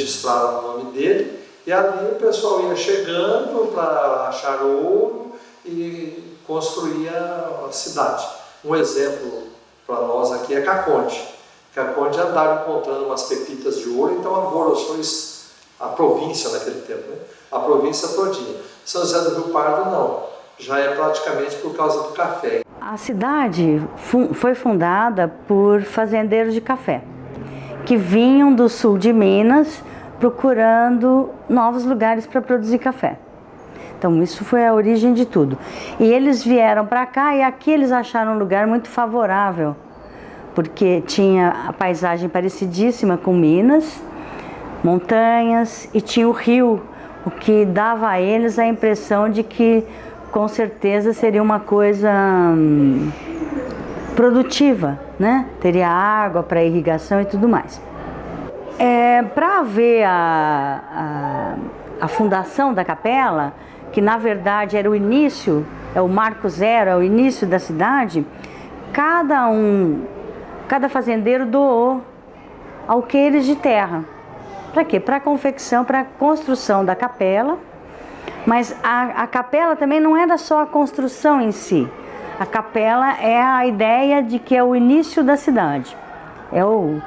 registraram o nome dele, e ali o pessoal ia chegando para achar ouro e construía a cidade. Um exemplo para nós aqui é Caconde. Caconde andaram encontrando umas pepitas de ouro, então alvoroçou a província naquele tempo, né? A província todinha. São José do Rio Pardo não, já é praticamente por causa do café. A cidade foi fundada por fazendeiros de café, que vinham do sul de Minas procurando novos lugares para produzir café. Então isso foi a origem de tudo. E eles vieram para cá e aqui eles acharam um lugar muito favorável, porque tinha a paisagem parecidíssima com Minas, montanhas e tinha o rio, o que dava a eles a impressão de que com certeza seria uma coisa produtiva, né? Teria água para irrigação e tudo mais. Para ver a fundação da capela, que na verdade era o início, é o marco zero, é o início da cidade, cada fazendeiro doou alqueires de terra. Para quê? Para a confecção, para a construção da capela. Mas a capela também não era só a construção em si. A capela é a ideia de que é o início da cidade. É o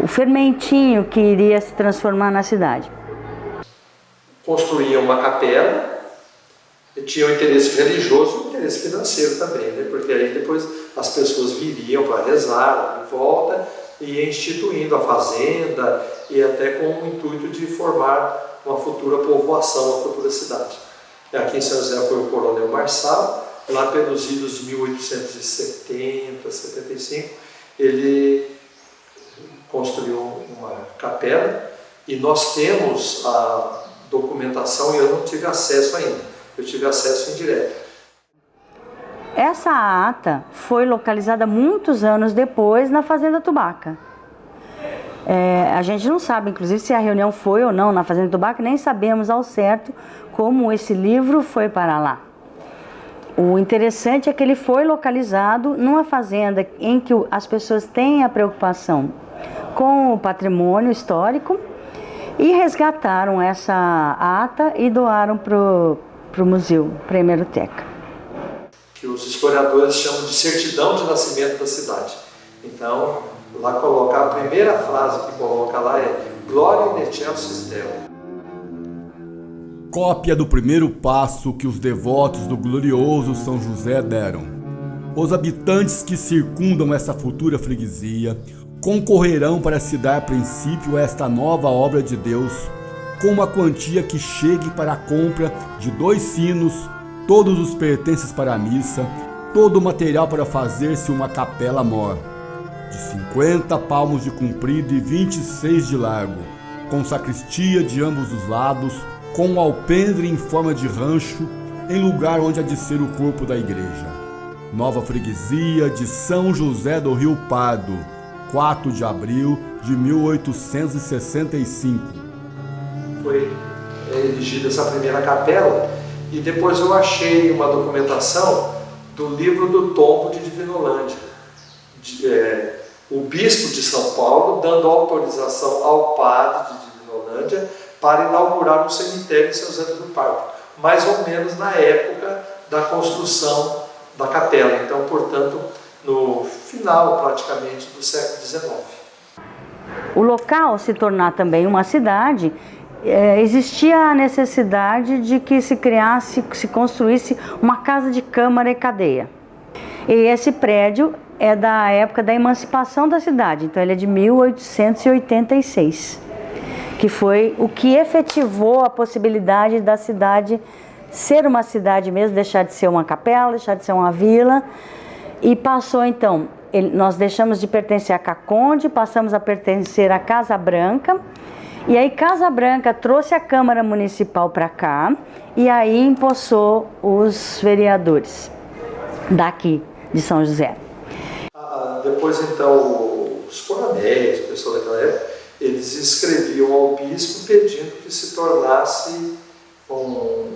fermentinho que iria se transformar na cidade. Construíam uma capela, e tinha um interesse religioso e um interesse financeiro também, né? Porque aí depois as pessoas viriam para rezar em volta e ia instituindo a fazenda e até com o intuito de formar uma futura povoação, uma futura cidade. Aqui em São José foi o Coronel Marçal, lá pelos idos de 1870, 75, ele construiu uma capela e nós temos a documentação e eu não tive acesso ainda, eu tive acesso indireto. Essa ata foi localizada muitos anos depois na Fazenda Tubaca. A gente não sabe, inclusive, se a reunião foi ou não na Fazenda Tubaca, nem sabemos ao certo como esse livro foi para lá. O interessante é que ele foi localizado numa fazenda em que as pessoas têm a preocupação com o patrimônio histórico e resgataram essa ata e doaram para o museu, para a hemeroteca. Que os historiadores chamam de certidão de nascimento da cidade. Então, lá coloca a primeira frase que coloca lá é Gloria in excelsis Deo. Cópia do primeiro passo que os devotos do glorioso São José deram. Os habitantes que circundam essa futura freguesia concorrerão para se dar princípio a esta nova obra de Deus com uma quantia que chegue para a compra de 2 sinos, todos os pertences para a missa, todo o material para fazer-se uma capela mor, de 50 palmos de comprido e 26 de largo, com sacristia de ambos os lados, com um alpendre em forma de rancho, em lugar onde há de ser o corpo da igreja. Nova freguesia de São José do Rio Pardo, 4 de abril de 1865. Foi erigida essa primeira capela e depois eu achei uma documentação do livro do Tombo de Divinolândia. O bispo de São Paulo dando autorização ao padre de Divinolândia para inaugurar um cemitério em São José do Rio Pardo, mais ou menos na época da construção da capela, então, portanto, no final praticamente do século XIX. O local se tornar também uma cidade, existia a necessidade de que se construísse uma casa de câmara e cadeia. E esse prédio é da época da emancipação da cidade, então ele é de 1886, que foi o que efetivou a possibilidade da cidade ser uma cidade mesmo, deixar de ser uma capela, deixar de ser uma vila, e passou então, nós deixamos de pertencer a Caconde, passamos a pertencer a Casa Branca, e aí Casa Branca trouxe a Câmara Municipal para cá, e aí empossou os vereadores daqui de São José. Depois então os coronéis, o pessoal daquela época, eles escreviam ao bispo pedindo que se tornasse um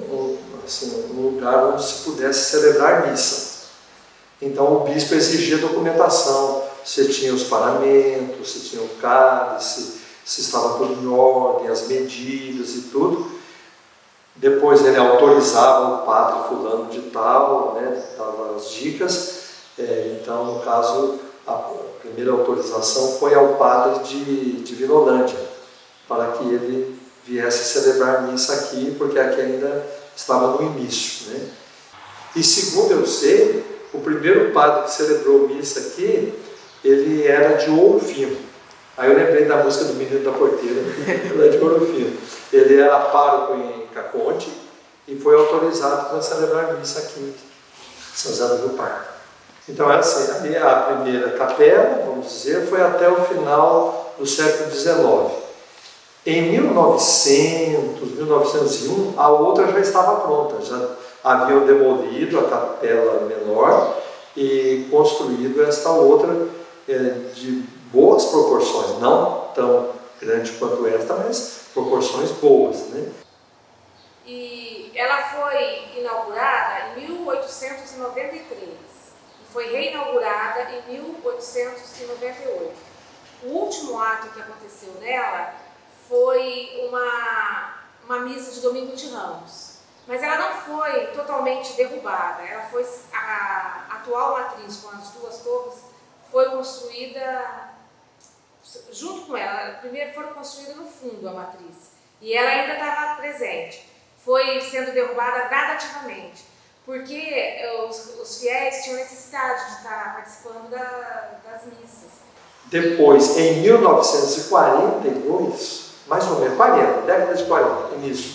lugar onde se pudesse celebrar missa. Então o bispo exigia documentação, se tinha os paramentos, se tinha o cálice, se estava tudo em ordem, as medidas e tudo. Depois ele autorizava o padre fulano de tal, né, dava as dicas. Então, no caso, a primeira autorização foi ao padre de Vinolândia, para que ele viesse celebrar missa aqui, porque aqui ainda estava no início, né? E segundo eu sei, o primeiro padre que celebrou missa aqui, ele era de Ouro Fino. Aí eu lembrei da música do Menino da Porteira, ele é de Ouro Fino. Ele era pároco em Caconde e foi autorizado para celebrar missa aqui em São José do Rio Pardo. Então essa assim, a primeira capela, vamos dizer, foi até o final do século XIX. Em 1900, 1901, a outra já estava pronta, já haviam demolido a capela menor e construído esta outra de boas proporções, não tão grande quanto esta, mas proporções boas, né? E ela foi inaugurada em 1893 e foi reinaugurada em 1898. O último ato que aconteceu nela foi uma missa de Domingo de Ramos, mas ela não foi totalmente derrubada. Ela foi, a atual matriz com as duas torres foi construída junto com ela. Primeiro foi construída no fundo a matriz e ela ainda estava presente. Foi sendo derrubada gradativamente, porque os fiéis tinham necessidade de estar participando das missas. Depois, em 1942, mais ou menos, 40, década de 40, início,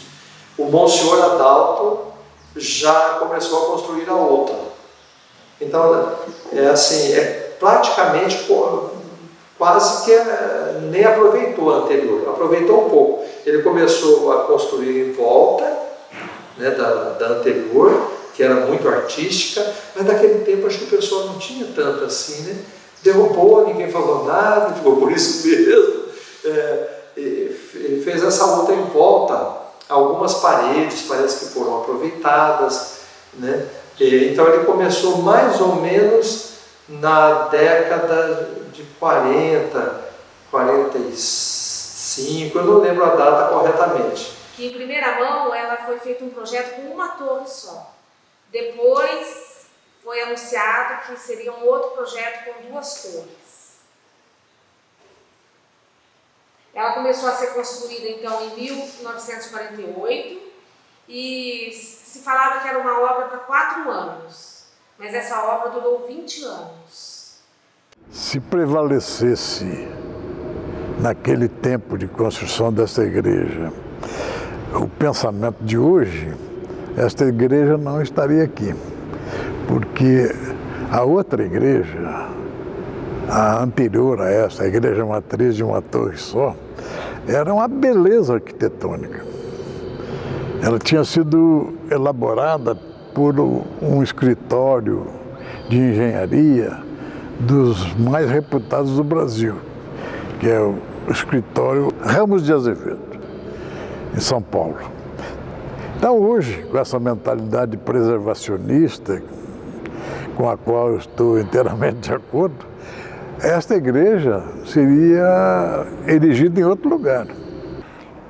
o Monsenhor Adalto já começou a construir a outra. Então, praticamente quase que nem aproveitou a anterior, aproveitou um pouco. Ele começou a construir em volta, né, da anterior, que era muito artística, mas naquele tempo acho que o pessoal não tinha tanto assim, né? Derrubou, ninguém falou nada, ficou por isso mesmo. Ele fez essa outra em volta, algumas paredes parece que foram aproveitadas, né? Então ele começou mais ou menos na década de 40, 45, eu não lembro a data corretamente. Que em primeira mão ela foi feito um projeto com uma torre só. Depois foi anunciado que seria um outro projeto com duas torres. Ela começou a ser construída então em 1948 e se falava que era uma obra para 4 anos, mas essa obra durou 20 anos. Se prevalecesse naquele tempo de construção desta igreja o pensamento de hoje, esta igreja não estaria aqui, porque a outra igreja, a anterior a essa, a igreja matriz de uma torre só, era uma beleza arquitetônica. Ela tinha sido elaborada por um escritório de engenharia dos mais reputados do Brasil, que é o escritório Ramos de Azevedo, em São Paulo. Então hoje, com essa mentalidade preservacionista, com a qual eu estou inteiramente de acordo, esta igreja seria erigida em outro lugar.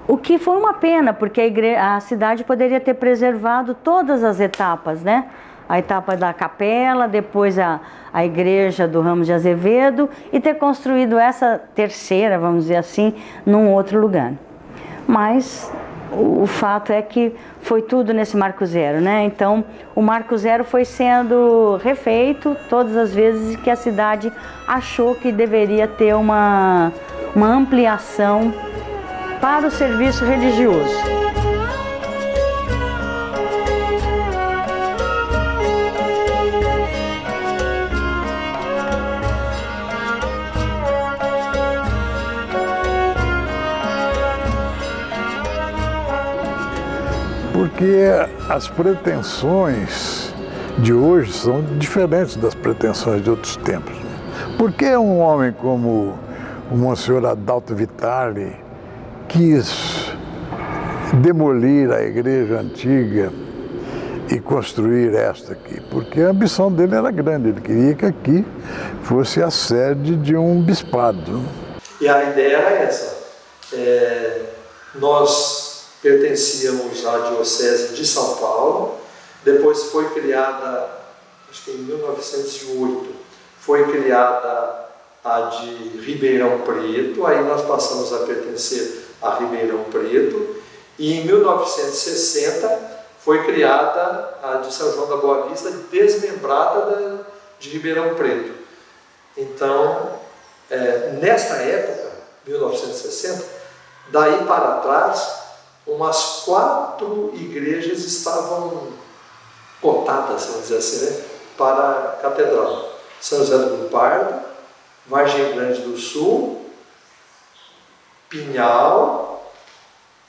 O que foi uma pena, porque a cidade poderia ter preservado todas as etapas, né? A etapa da capela, depois a igreja do Ramos de Azevedo e ter construído essa terceira, vamos dizer assim, num outro lugar. Mas o fato é que foi tudo nesse Marco Zero, né? Então, o Marco Zero foi sendo refeito todas as vezes que a cidade achou que deveria ter uma ampliação para o serviço religioso. Porque as pretensões de hoje são diferentes das pretensões de outros tempos. Por que um homem como o Monsenhor Adalto Vitale quis demolir a igreja antiga e construir esta aqui? Porque a ambição dele era grande, ele queria que aqui fosse a sede de um bispado. E a ideia era essa, Nós pertencíamos à Diocese de São Paulo, depois foi criada, acho que em 1908, foi criada a de Ribeirão Preto, aí nós passamos a pertencer a Ribeirão Preto, e em 1960 foi criada a de São João da Boa Vista, desmembrada de Ribeirão Preto. Então, nesta época, 1960, daí para trás, umas 4 igrejas estavam cotadas, vamos dizer assim, né, para a catedral. São José do Rio Pardo, Vargem Grande do Sul, Pinhal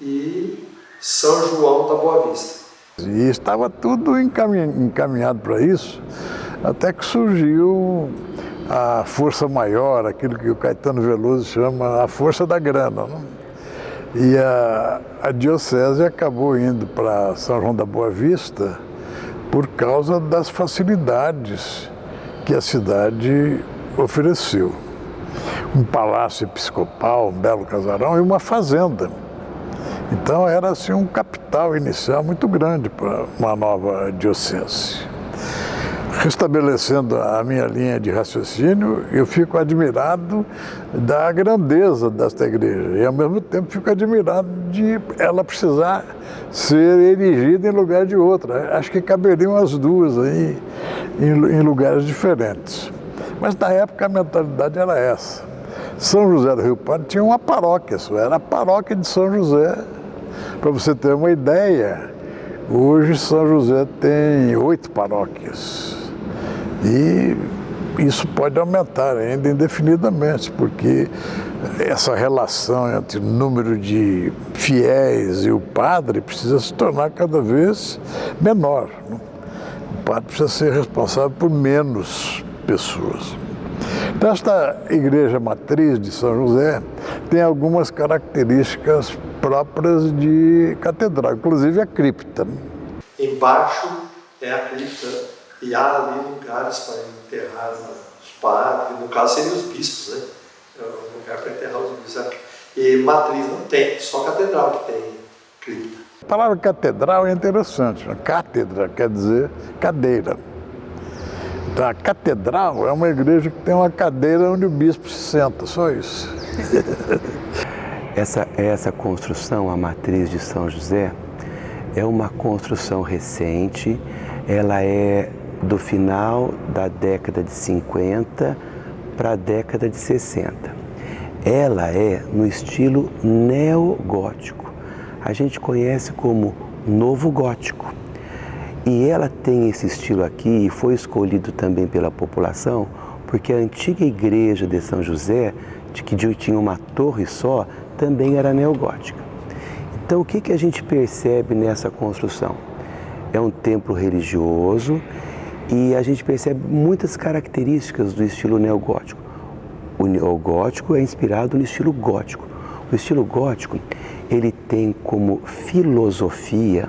e São João da Boa Vista. E estava tudo encaminhado para isso, até que surgiu a força maior, aquilo que o Caetano Veloso chama a força da grana, né? E a diocese acabou indo para São João da Boa Vista por causa das facilidades que a cidade ofereceu. Um palácio episcopal, um belo casarão e uma fazenda. Então era assim um capital inicial muito grande para uma nova diocese. Restabelecendo a minha linha de raciocínio, eu fico admirado da grandeza desta igreja e ao mesmo tempo fico admirado de ela precisar ser erigida em lugar de outra. Acho que caberiam as duas aí em lugares diferentes. Mas na época a mentalidade era essa. São José do Rio Pardo tinha uma paróquia só, era a paróquia de São José. Para você ter uma ideia, hoje São José tem 8 paróquias. E isso pode aumentar ainda indefinidamente, porque essa relação entre o número de fiéis e o padre precisa se tornar cada vez menor. O padre precisa ser responsável por menos pessoas. Então, esta igreja matriz de São José tem algumas características próprias de catedral, inclusive a cripta. Embaixo é a cripta. E há ali lugares para enterrar os padres, no caso seriam os bispos, né? É um lugar para enterrar os bispos. E matriz não tem, só catedral que tem cripta. A palavra catedral é interessante, né? Cátedra quer dizer cadeira. Então a catedral é uma igreja que tem uma cadeira onde o bispo se senta, só isso. Essa construção, a matriz de São José, é uma construção recente, ela é do final da década de 50 para a década de 60. Ela é no estilo neogótico. A gente conhece como novo gótico. E ela tem esse estilo aqui e foi escolhido também pela população porque a antiga igreja de São José, que tinha uma torre só, também era neogótica. Então o que a gente percebe nessa construção? É um templo religioso e a gente percebe muitas características do estilo neogótico. O neogótico é inspirado no estilo gótico. O estilo gótico, ele tem como filosofia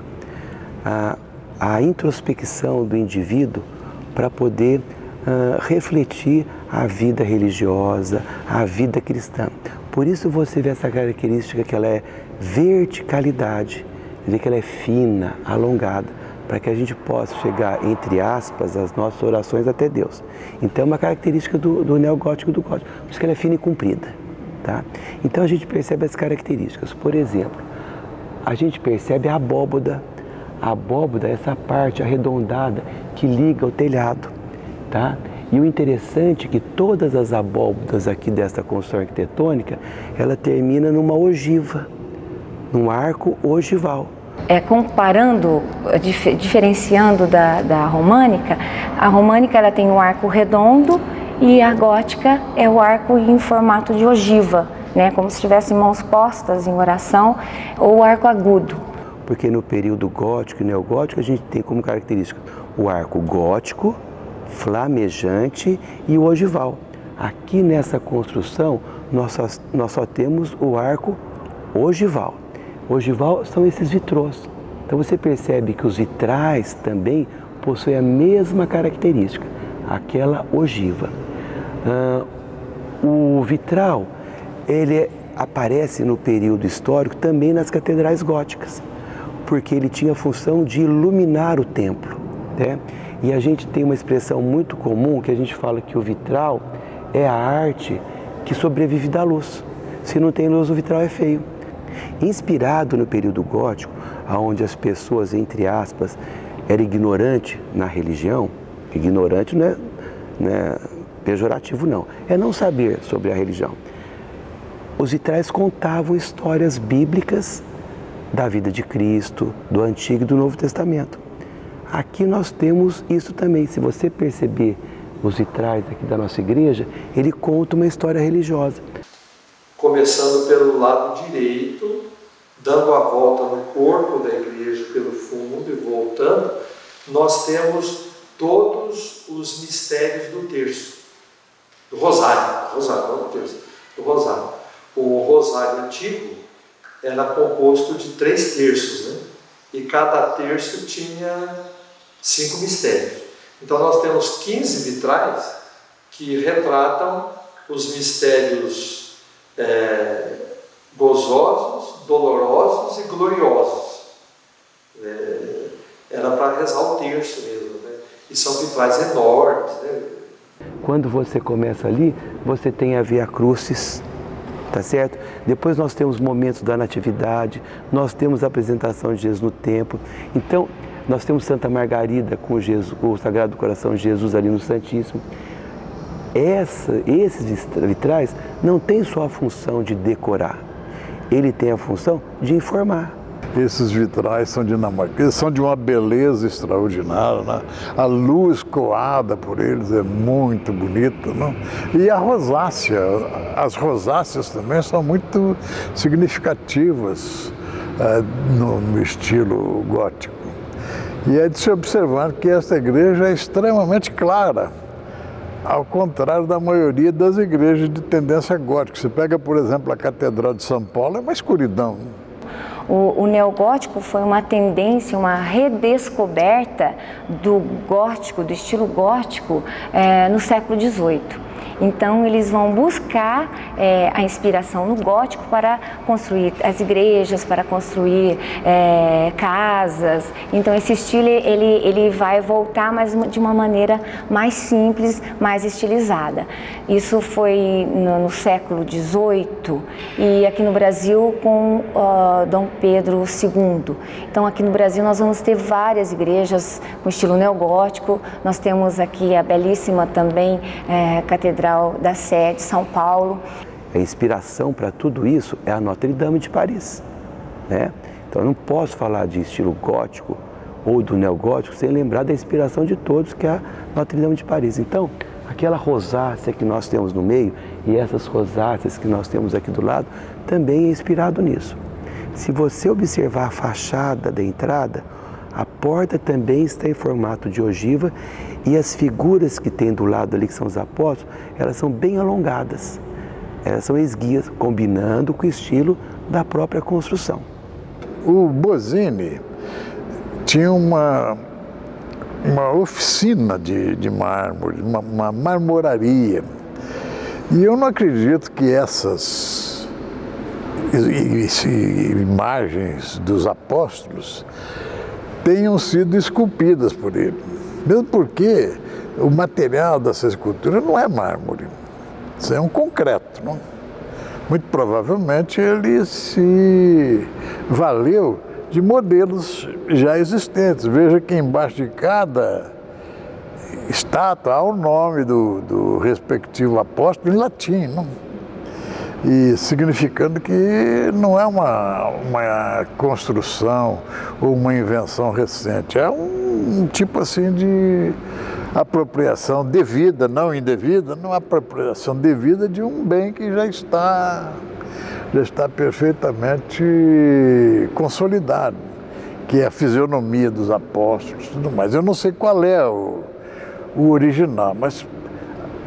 a introspecção do indivíduo para poder refletir a vida religiosa, a vida cristã. Por isso você vê essa característica que ela é verticalidade, que ela é fina, alongada, para que a gente possa chegar, entre aspas, as nossas orações até Deus. Então é uma característica do neogótico e do gótico, por isso que ela é fina e comprida. Tá? Então a gente percebe as características. Por exemplo, a gente percebe a abóboda. A abóboda é essa parte arredondada que liga o telhado. Tá? E o interessante é que todas as abóbodas aqui desta construção arquitetônica, ela termina numa ogiva, num arco ogival. Comparando, diferenciando da românica, a românica ela tem o arco redondo e a gótica é o arco em formato de ogiva, né? Como se tivessem mãos postas em oração, ou o arco agudo. Porque no período gótico e neogótico a gente tem como característica o arco gótico, flamejante e o ogival. Aqui nessa construção nós só temos o arco ogival. Ogival são esses vitrôs. Então você percebe que os vitrais também possuem a mesma característica, aquela ogiva. O vitral, ele aparece no período histórico também nas catedrais góticas, porque ele tinha a função de iluminar o templo, né? E a gente tem uma expressão muito comum que a gente fala que o vitral é a arte que sobrevive da luz. Se não tem luz, o vitral é feio. Inspirado no período gótico, onde as pessoas, entre aspas, eram ignorantes na religião, ignorante não é pejorativo não, é não saber sobre a religião. Os vitrais contavam histórias bíblicas da vida de Cristo, do Antigo e do Novo Testamento. Aqui nós temos isso também. Se você perceber os vitrais aqui da nossa igreja, ele conta uma história religiosa. Começando pelo lado direito, dando a volta no corpo da igreja pelo fundo e voltando, nós temos todos os mistérios do terço, do rosário, não do terço, do rosário. O rosário antigo era composto de 3 terços, né? E cada terço tinha 5 mistérios. Então nós temos 15 vitrais que retratam os mistérios gozosos, dolorosos e gloriosos. Era para rezar o terço mesmo, né? E são vitrais enormes, né? Quando você começa ali, você tem a Via Crucis, tá certo? Depois nós temos momentos da Natividade, nós temos a apresentação de Jesus no templo. Então, nós temos Santa Margarida com Jesus, o Sagrado Coração de Jesus ali no Santíssimo. Esses vitrais não têm só a função de decorar, ele tem a função de informar. Esses vitrais são dinamarqueses, são de uma beleza extraordinária, né? A luz coada por eles é muito bonita, não? E a rosácea, as rosáceas também são muito significativas no estilo gótico. E é de se observar que esta igreja é extremamente clara, ao contrário da maioria das igrejas de tendência gótica. Você pega, por exemplo, a Catedral de São Paulo, é uma escuridão. O neogótico foi uma tendência, uma redescoberta do gótico, do estilo gótico, no século XVIII. Então eles vão buscar a inspiração no gótico para construir as igrejas, para construir casas. Então esse estilo ele vai voltar, mas de uma maneira mais simples, mais estilizada. Isso foi no século XVIII e aqui no Brasil com Dom Pedro II. Então aqui no Brasil nós vamos ter várias igrejas com estilo neogótico. Nós temos aqui a belíssima também Catedral da Sé de São Paulo. A inspiração para tudo isso é a Notre Dame de Paris, né? Então eu não posso falar de estilo gótico ou do neogótico sem lembrar da inspiração de todos, que é a Notre Dame de Paris. Então, aquela rosácea que nós temos no meio e essas rosáceas que nós temos aqui do lado também é inspirado nisso. Se você observar a fachada da entrada, a porta também está em formato de ogiva e as figuras que tem do lado ali, que são os apóstolos, elas são bem alongadas. Elas são esguias, combinando com o estilo da própria construção. O Bosini tinha uma oficina de mármore, uma marmoraria. E eu não acredito que essas imagens dos apóstolos tenham sido esculpidas por ele. Mesmo porque o material dessa escultura não é mármore, isso é um concreto, não? Muito provavelmente ele se valeu de modelos já existentes. Veja que embaixo de cada estátua há o nome do respectivo apóstolo em latim, não? E significando que não é uma construção ou uma invenção recente, é um tipo assim de apropriação devida, não indevida, não apropriação devida de um bem que já está perfeitamente consolidado, que é a fisionomia dos apóstolos e tudo mais. Eu não sei qual é o original, mas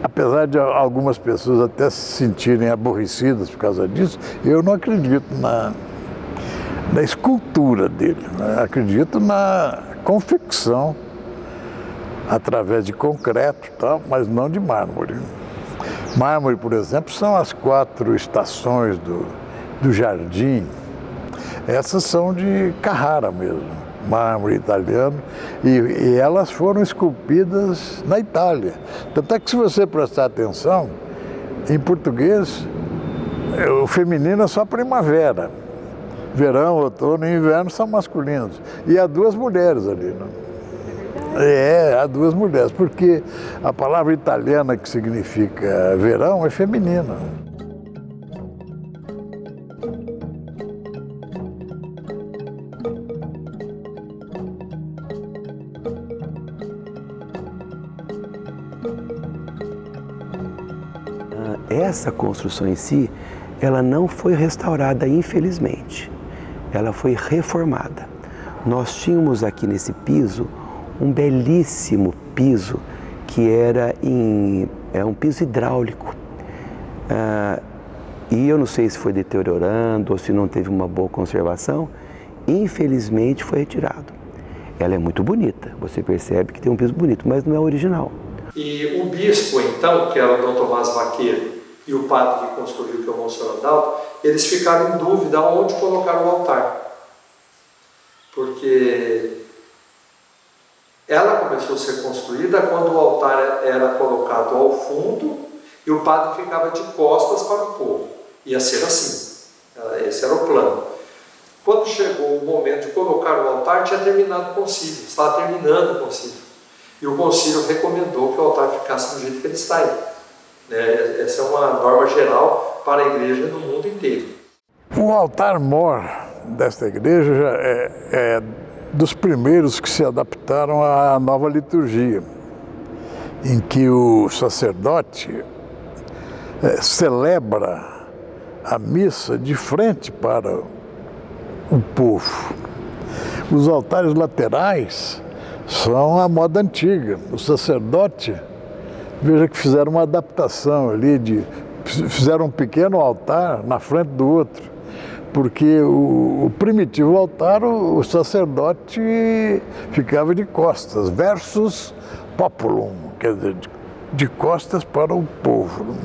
apesar de algumas pessoas até se sentirem aborrecidas por causa disso, eu não acredito na escultura dele, né? Acredito na confecção através de concreto e tal, mas não de mármore. Mármore, por exemplo, são as 4 estações do jardim, essas são de Carrara mesmo, mármore italiano, e elas foram esculpidas na Itália. Tanto é que, se você prestar atenção, em português, o feminino é só primavera. Verão, outono e inverno são masculinos. E há duas mulheres ali, né? Há duas mulheres, porque a palavra italiana que significa verão é feminina. Essa construção em si, ela não foi restaurada, infelizmente. Ela foi reformada. Nós tínhamos aqui nesse piso um belíssimo piso que era um piso hidráulico. E eu não sei se foi deteriorando ou se não teve uma boa conservação, infelizmente foi retirado. Ela é muito bonita, você percebe que tem um piso bonito, mas não é original. E o bispo, então, que era o Dom Tomás Vaqueiro, e o padre que construiu, que é o Monsenhor Adalto, eles ficaram em dúvida onde colocar o altar. Porque ela começou a ser construída quando o altar era colocado ao fundo e o padre ficava de costas para o povo. Ia ser assim. Esse era o plano. Quando chegou o momento de colocar o altar, tinha terminado o concílio. Estava terminando o concílio. E o concílio recomendou que o altar ficasse do jeito que ele está aí. Essa é uma norma geral para a igreja no mundo inteiro. O altar-mor desta igreja já é dos primeiros que se adaptaram à nova liturgia, em que o sacerdote celebra a missa de frente para o povo. Os altares laterais são a moda antiga. O sacerdote, veja que fizeram uma adaptação ali, fizeram um pequeno altar na frente do outro, porque o primitivo altar, o sacerdote ficava de costas, versus populum, quer dizer, de costas para o povo.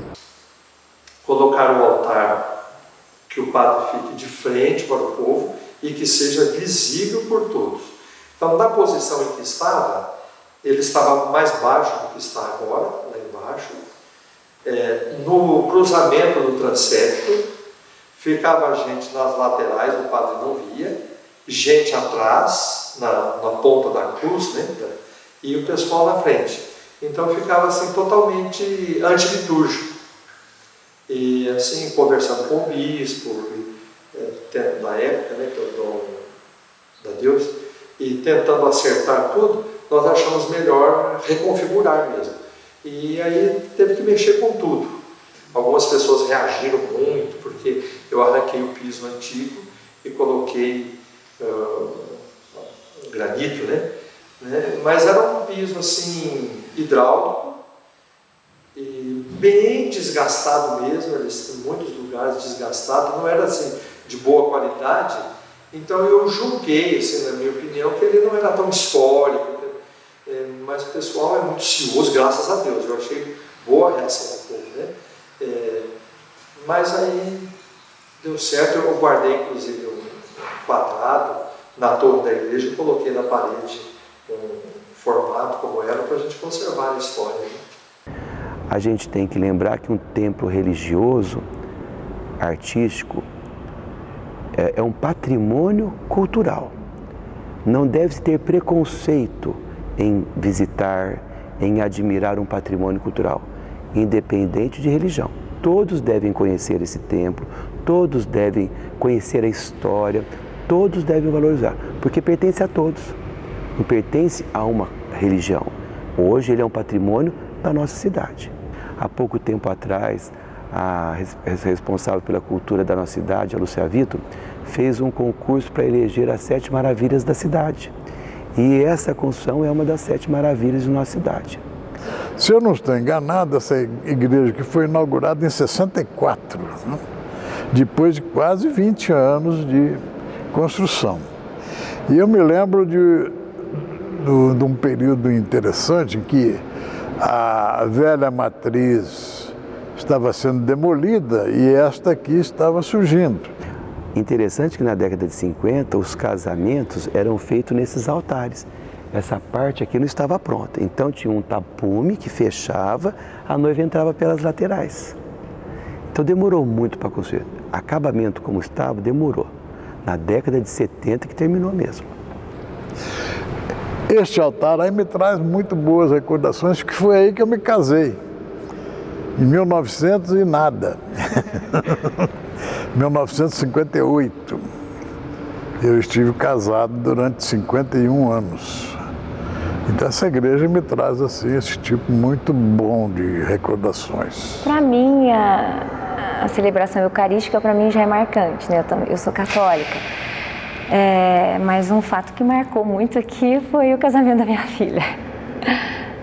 Colocar o altar que o padre fique de frente para o povo e que seja visível por todos. Então, na posição em que estava, ele estava mais baixo do que está agora, lá embaixo. No cruzamento do transepto, ficava gente nas laterais, o padre não via, gente atrás, na ponta da cruz, né? E o pessoal na frente. Então ficava assim totalmente antilitúrgico. E assim, conversando com o bispo, na época, né, que é o Dom da Deus, e tentando acertar tudo, nós achamos melhor reconfigurar mesmo. E aí teve que mexer com tudo. Algumas pessoas reagiram muito, porque eu arranquei o piso antigo e coloquei granito, né? Mas era um piso assim, hidráulico, e bem desgastado mesmo, em muitos lugares desgastado, não era assim de boa qualidade. Então eu julguei, assim, na minha opinião, que ele não era tão histórico, mas o pessoal é muito cioso, graças a Deus. Eu achei boa a reação do povo, né? Mas aí deu certo, eu guardei inclusive um quadrado na torre da igreja e coloquei na parede um formato como era para a gente conservar a história, né? A gente tem que lembrar que um templo religioso, artístico, é um patrimônio cultural. Não deve ter preconceito em visitar, em admirar um patrimônio cultural, independente de religião. Todos devem conhecer esse templo, todos devem conhecer a história, todos devem valorizar, porque pertence a todos, não pertence a uma religião. Hoje ele é um patrimônio da nossa cidade. Há pouco tempo atrás, a responsável pela cultura da nossa cidade, a Lúcia Vito, fez um concurso para eleger as 7 maravilhas da cidade. E essa construção é uma das 7 maravilhas de nossa cidade. Se eu não estou enganado, essa igreja que foi inaugurada em 64, né? Depois de quase 20 anos de construção. E eu me lembro de um período interessante em que a velha matriz estava sendo demolida e esta aqui estava surgindo. Interessante que na década de 50 os casamentos eram feitos nesses altares. Essa parte aqui não estava pronta, então tinha um tapume que fechava, a noiva entrava pelas laterais. Então demorou muito para construir. Acabamento como estava, demorou. Na década de 70 que terminou mesmo. Este altar aí me traz muito boas recordações, que foi aí que eu me casei. Em 1900 e nada. 1958. Eu estive casado durante 51 anos. Então essa igreja me traz assim, esse tipo muito bom de recordações. Para mim, a celebração eucarística para mim já é marcante, né? Eu sou católica. Mas um fato que marcou muito aqui foi o casamento da minha filha,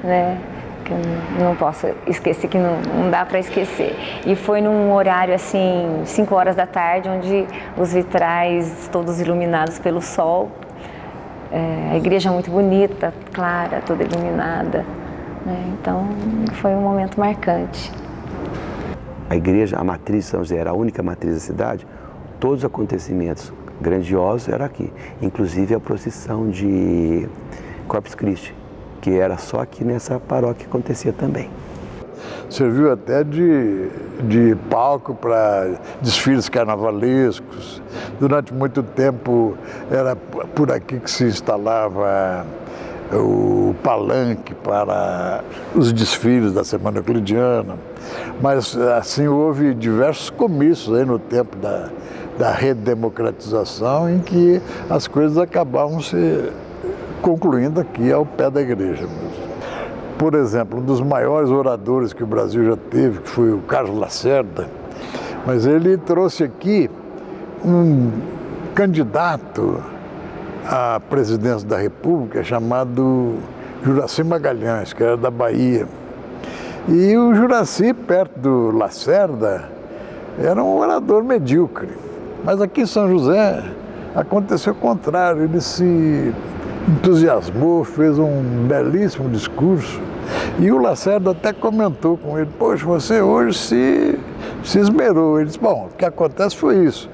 né? Que eu não posso esquecer, que não dá para esquecer. E foi num horário assim, 5 horas da tarde, onde os vitrais todos iluminados pelo sol. A igreja muito bonita, clara, toda iluminada, né? Então foi um momento marcante. A igreja, a matriz de São José era a única matriz da cidade, todos os acontecimentos grandiosos eram aqui, inclusive a procissão de Corpus Christi, que era só aqui nessa paróquia que acontecia também. Serviu até de palco para desfiles carnavalescos. Durante muito tempo era por aqui que se instalava o palanque para os desfiles da Semana Euclidiana. Mas assim houve diversos comícios aí no tempo da redemocratização, em que as coisas acabavam se concluindo aqui ao pé da igreja mesmo. Por exemplo, um dos maiores oradores que o Brasil já teve, que foi o Carlos Lacerda, mas ele trouxe aqui um candidato à presidência da República chamado Juracy Magalhães, que era da Bahia. E o Juracy, perto do Lacerda, era um orador medíocre. Mas aqui em São José aconteceu o contrário, ele se entusiasmou, fez um belíssimo discurso. E o Lacerda até comentou com ele: poxa, você hoje se esmerou. Ele disse: bom, o que acontece foi isso.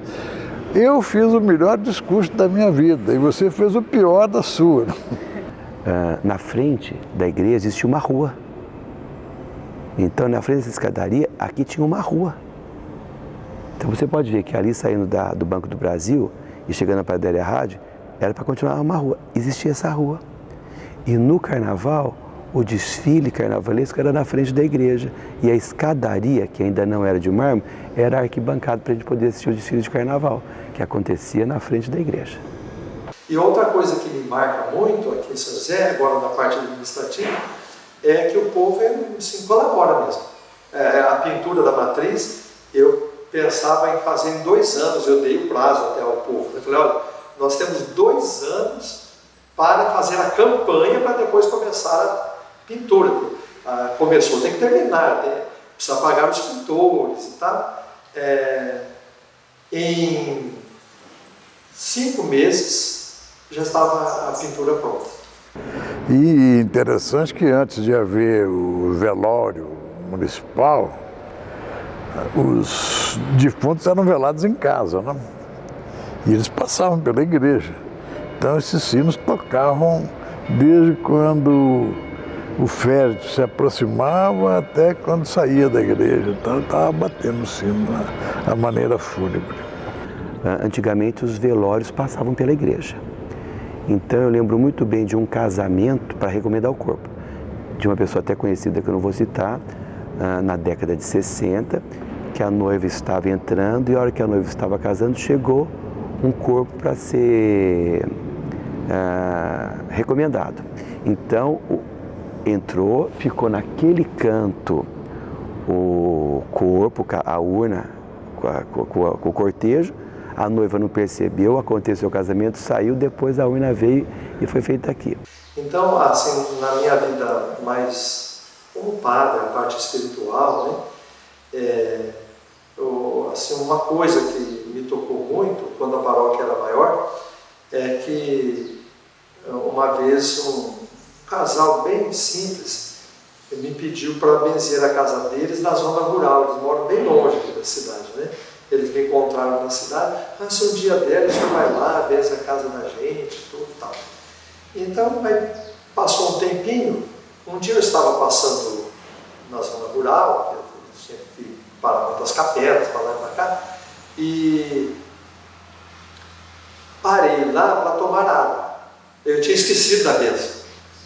Eu fiz o melhor discurso da minha vida e você fez o pior da sua. Na frente da igreja existia uma rua. Então, na frente dessa escadaria, aqui tinha uma rua. Então você pode ver que ali saindo do Banco do Brasil e chegando na Padaria Rádio, era para continuar uma rua. Existia essa rua. E no carnaval, o desfile carnavalesco era na frente da igreja. E a escadaria, que ainda não era de mármore, era arquibancada para a gente poder assistir o desfile de carnaval, que acontecia na frente da igreja. E outra coisa que me marca muito aqui em São José, agora na parte administrativa, é que o povo assim, colabora mesmo. A pintura da matriz, eu pensava em fazer em 2 anos, eu dei o prazo até ao povo. Eu falei: olha, nós temos 2 anos para fazer a campanha para depois começar a pintura. Começou, tem que terminar, precisa pagar os pintores e tal. Em 5 meses já estava a pintura pronta. E interessante que antes de haver o velório municipal, os defuntos eram velados em casa, né? E eles passavam pela igreja. Então esses sinos tocavam desde quando o féretro se aproximava até quando saía da igreja. Então estava batendo o sino a maneira fúnebre. Antigamente os velórios passavam pela igreja. Então eu lembro muito bem de um casamento para recomendar o corpo, de uma pessoa até conhecida que eu não vou citar, na década de 60, que a noiva estava entrando e a hora que a noiva estava casando chegou um corpo para ser recomendado. Então entrou, ficou naquele canto o corpo, a urna com o cortejo. A noiva não percebeu, aconteceu o casamento, saiu, depois a urna veio e foi feita aqui. Então, assim, na minha vida mais como padre, a parte espiritual, né, assim, uma coisa que me tocou muito quando a paróquia era maior é que uma vez um casal bem simples me pediu para benzer a casa deles na zona rural. Eles moram bem longe aqui da cidade, né? eles me encontraram na cidade, se um dia der, o senhor vai lá, benze a casa da gente, tudo e tal. Então, aí passou um tempinho, um dia eu estava passando na zona rural, eu sempre parava das capelas, para lá e para cá, e parei lá para tomar água. Eu tinha esquecido da mesa,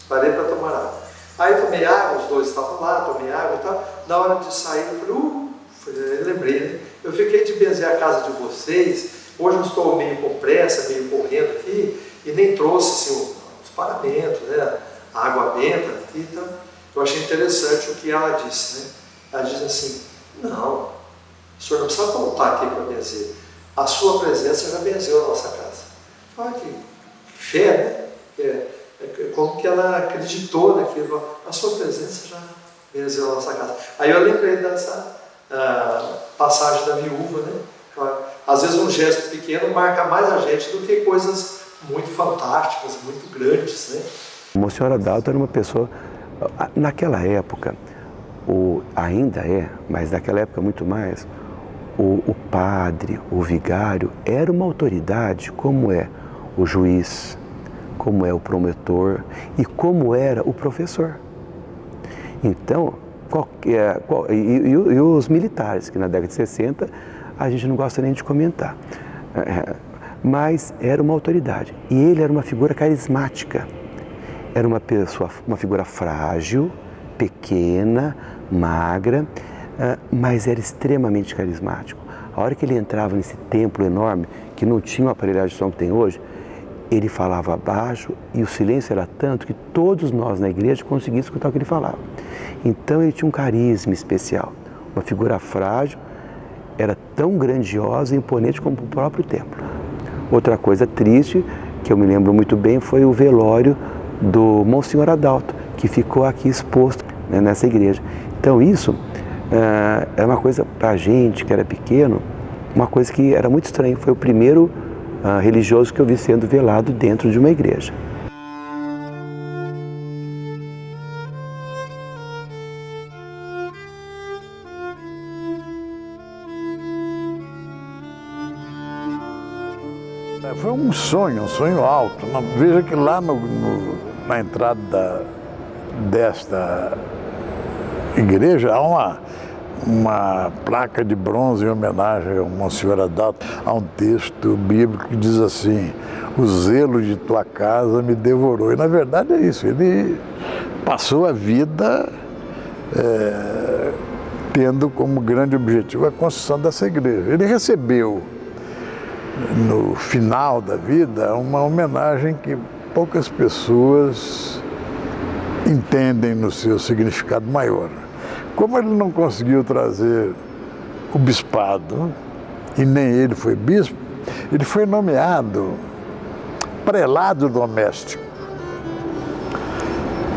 parei para tomar água. Aí tomei água, os dois estavam lá, tomei água e tal. Na hora de sair, eu falei, eu lembrei, né? Eu fiquei de benzer a casa de vocês, hoje eu estou meio com pressa, meio correndo aqui, e nem trouxe assim, os paramentos, né? A água benta aqui, então eu achei interessante o que ela disse, né? Ela diz assim, não, o senhor não precisa voltar aqui para benzer, a sua presença já benzeu a nossa casa. Olha que fé, né? Como que ela acreditou, né? Que a sua presença já benzeu a nossa casa. Aí eu lembrei dessa passagem da viúva, né? Às vezes um gesto pequeno marca mais a gente do que coisas muito fantásticas, muito grandes, né? O Monsenhor Adalto era uma pessoa, naquela época, ainda é, mas naquela época muito mais, o padre, o vigário, era uma autoridade como é o juiz, como é o promotor e como era o professor. Então, e os militares, que na década de 60 a gente não gosta nem de comentar, mas era uma autoridade. E ele era uma figura carismática, era uma figura frágil, pequena, magra, mas era extremamente carismático. A hora que ele entrava nesse templo enorme, que não tinha o aparelhagem de som que tem hoje, ele falava baixo e o silêncio era tanto que todos nós na igreja conseguíamos escutar o que ele falava. Então ele tinha um carisma especial, uma figura frágil, era tão grandiosa e imponente como o próprio templo. Outra coisa triste, que eu me lembro muito bem, foi o velório do Monsenhor Adalto, que ficou aqui exposto, né, nessa igreja. Então isso é uma coisa para a gente que era pequeno, uma coisa que era muito estranha. Foi o primeiro religioso que eu vi sendo velado dentro de uma igreja. Foi um sonho alto. Veja que lá na entrada desta igreja há uma placa de bronze em homenagem ao Monsenhor Adalto. Há um texto bíblico que diz assim, o zelo de tua casa me devorou. E na verdade é isso, ele passou a vida tendo como grande objetivo a construção dessa igreja. Ele recebeu, no final da vida, uma homenagem que poucas pessoas entendem no seu significado maior. Como ele não conseguiu trazer o bispado, e nem ele foi bispo, ele foi nomeado prelado doméstico.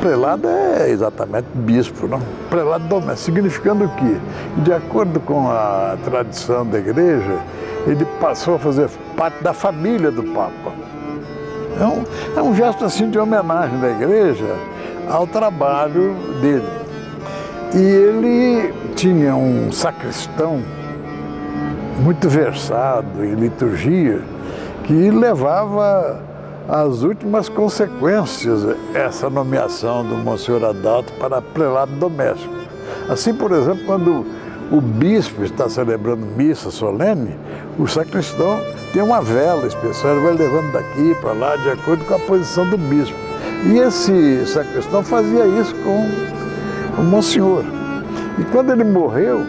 Prelado é exatamente bispo, não? Prelado doméstico, significando o quê? De acordo com a tradição da igreja, ele passou a fazer parte da família do Papa. É um gesto assim de homenagem da igreja ao trabalho dele. E ele tinha um sacristão muito versado em liturgia que levava às últimas consequências essa nomeação do Monsenhor Adalto para prelado doméstico. Assim, por exemplo, quando o bispo está celebrando missa solene, o sacristão tem uma vela especial, ele vai levando daqui para lá de acordo com a posição do bispo. E esse sacristão fazia isso com o Monsenhor. E quando ele morreu,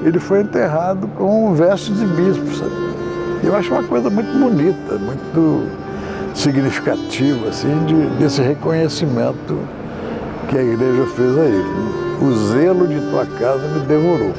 ele foi enterrado com vestes de bispo, sabe? Eu acho uma coisa muito bonita, muito significativa, assim, desse reconhecimento que a igreja fez a ele. O zelo de tua casa me devorou.